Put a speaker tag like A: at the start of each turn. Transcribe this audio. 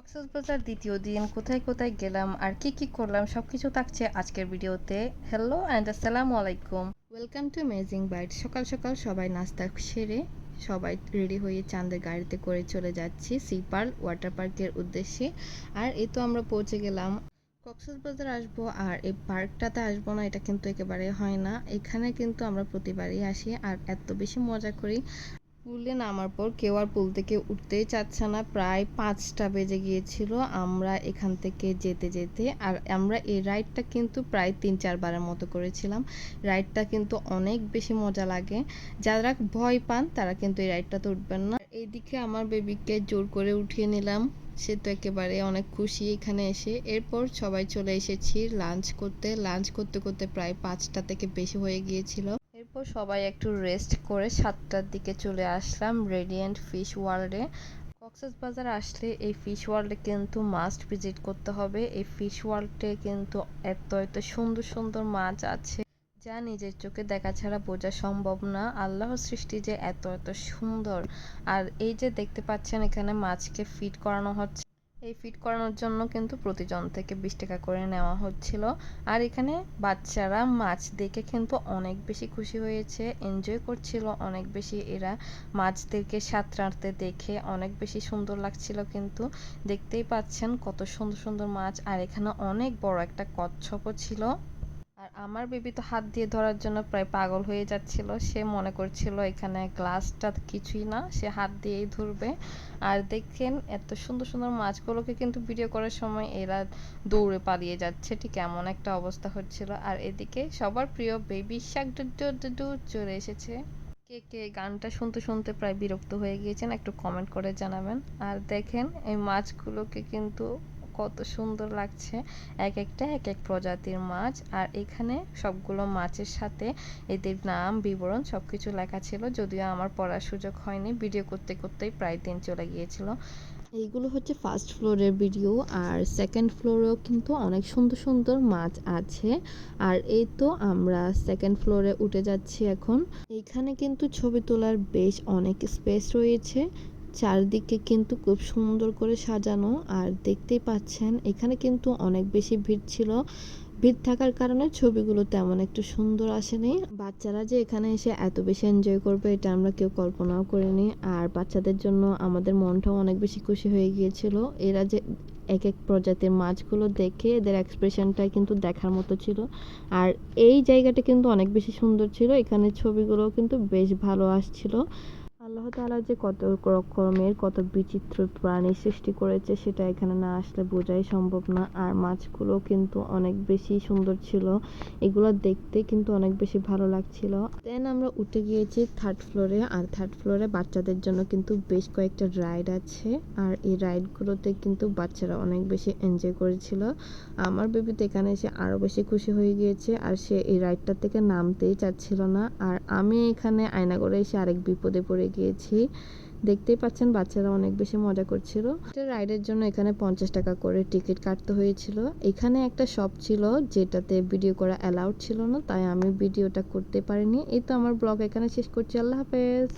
A: কক্সবাজার দ্বিতীয় দিন কোথায় কোথায় গেলাম আর কি কি করলাম সবকিছু থাকছে আজকের ভিডিওতে। হ্যালো অ্যান্ড আসসালামু আলাইকুম, ওয়েলকাম টু অ্যামেজিং বাইট। সকাল সকাল সবাই নাস্তা সেরে সবাই রেডি হয়ে চাঁদের গাড়িতে করে চলে যাচ্ছি সি পার্ল ওয়াটার পার্কের উদ্দেশ্যে। আর এই তো আমরা পৌঁছে গেলাম। কক্সবাজার আসবো আর এই পার্কটাতে আসবো না এটা কিন্তু একেবারে হয় না। এখানে কিন্তু আমরা প্রতিবারই আসি আর এত বেশি মজা করি। পুলে নামার পর কেউ আর পুল থেকে উঠতেই চাচ্ছে না। প্রায় 5টা বেজে গিয়েছিল আমরা এখান থেকে যেতে যেতে। আর আমরা এই রাইডটা কিন্তু প্রায় 3-4 বারের মতো করেছিলাম। রাইডটা কিন্তু অনেক বেশি মজা লাগে। যারা ভয় পান তারা কিন্তু এই রাইডটাতে উঠবেন না। এইদিকে আমার বেবিকে জোর করে উঠিয়ে নিলাম। সে তো একেবারে অনেক খুশি এখানে এসে। এরপর সবাই চলে এসেছি লাঞ্চ করতে। লাঞ্চ করতে করতে প্রায় 5টা থেকে বেশি হয়ে গিয়েছিল। এরপর সবাই একটু রেস্ট করে 7টার দিকে চলে আসলাম রেডিয়েন্ট ফিশ ওয়ার্ল্ডে। কক্সবাজার আসলে এই ফিশ ওয়ার্ল্ডে কিন্তু মাস্ট ভিজিট করতে হবে। এই ফিশ ওয়ার্ল্ডে কিন্তু এত এত সুন্দর সুন্দর মাছ আছে যা নিজের চোখে দেখা ছাড়া বোঝা সম্ভব না। আল্লাহর সৃষ্টি যে এত এত সুন্দর। আর এই যে দেখতে পাচ্ছেন এখানে মাছকে ফিড করানো হচ্ছে। এই ফিড করানোর জন্য কিন্তু প্রতিজন থেকে 20 টাকা করে নেওয়া হচ্ছিল। আর এখানে বাচ্চারা মাছ দেখে কিন্তু অনেক বেশি খুশি হয়েছে, এনজয় করছিল অনেক বেশি। এরা মাছদেরকে সাঁতরাতে দেখে অনেক বেশি সুন্দর লাগছিল। কিন্তু দেখতেই পাচ্ছেন কত সুন্দর সুন্দর মাছ। আর এখানে অনেক বড় একটা কচ্ছপও ছিল। আর আমার বেবি তো হাত দিয়ে ধরার জন্য প্রায় পাগল হয়ে যাচ্ছিল। সে মনে করছিল এখানে গ্লাসটা কিছুই না, সে হাত দিয়েই ধরবে। আর দেখেন এত সুন্দর সুন্দর মাছগুলোকে কিন্তু ভিডিও করার সময় এরা দৌড়ে পালিয়ে যাচ্ছে, ঠিক এমন একটা অবস্থা হচ্ছিল। আর এদিকে সবার প্রিয় বেবি শাক চলে এসেছে। কে কে গানটা শুনতে শুনতে প্রায় বিরক্ত হয়ে গিয়েছেন একটু কমেন্ট করে জানাবেন। আর দেখেন এই মাছগুলোকে কিন্তু কত সুন্দর লাগছে। এক একটা এক এক প্রজাতির মাছ। আর এখানে সবগুলো মাছের সাথে এদের নাম বিবরণ সবকিছু লেখা ছিল। যদিও আমার পড়ার সুযোগ হয়নি, ভিডিও করতে করতেই প্রায় দিন চলে গিয়েছিল। এইগুলো হচ্ছে ফার্স্ট ফ্লোরের ভিডিও। আর সেকেন্ড ফ্লোরেও কিন্তু অনেক সুন্দর সুন্দর মাছ আছে। আর এই তো আমরা সেকেন্ড ফ্লোরে উঠে যাচ্ছি এখন। এইখানে কিন্তু ছবি তোলার বেশ অনেক স্পেস রয়েছে। চারদিকে কিন্তু খুব সুন্দর করে সাজানো। আর দেখতেই পাচ্ছেন এখানে কিন্তু অনেক বেশি ভিড় ছিল। ভিড় থাকার কারণে ছবিগুলো তেমন একটু সুন্দর আসেনি। বাচ্চারা যে এখানে এসে এত বেশি এনজয় করবে এটা আমরা কেউ কল্পনাও করিনি। আর বাচ্চাদের জন্য আমাদের মনটাও অনেক বেশি খুশি হয়ে গিয়েছিল। এরা যে এক এক প্রজাতির মাছগুলো দেখে এদের এক্সপ্রেশনটাই কিন্তু দেখার মতো ছিল। আর এই জায়গাটা কিন্তু অনেক বেশি সুন্দর ছিল। এখানে ছবিগুলো কিন্তু বেশ ভালো আসছিল। আল্লাহ তাআলা যে কত রকমের কত বিচিত্র প্রাণী সৃষ্টি করেছে সেটা এখানে না আসলে বোঝাই সম্ভব না। আর মাছগুলো কিন্তু অনেক বেশি সুন্দর ছিল। এগুলো দেখতে কিন্তু অনেক বেশি ভালো লাগছিল। দেন আমরা উঠে গিয়েছি থার্ড ফ্লোরে। আর থার্ড ফ্লোরে বাচ্চাদের জন্য কিন্তু বেশ কয়েকটা রাইড আছে। আর এই রাইডগুলোতে কিন্তু বাচ্চারা অনেক বেশি এনজয় করেছিল। আমার বেবি তো এখানে এসে আরও বেশি খুশি হয়ে গিয়েছে। আর সে এই রাইডটা থেকে নামতেই চাচ্ছিল না। আর আমি এখানে আয়না করে এসে আরেক বিপদে পড়ে গিয়েছি। দেখতেই পাচ্ছেন বাচ্চারা অনেক বেশি মজা করছিল। একটা রাইডের জন্য এখানে 50 টাকা করে টিকিট কাটতে হয়েছিল। এখানে একটা শপ ছিল যেটাতে ভিডিও করা অ্যালাউড ছিল না, তাই আমি ভিডিওটা করতে পারিনি। এই তো আমার ব্লগ এখানে শেষ করছি। আল্লাহ হাফেজ।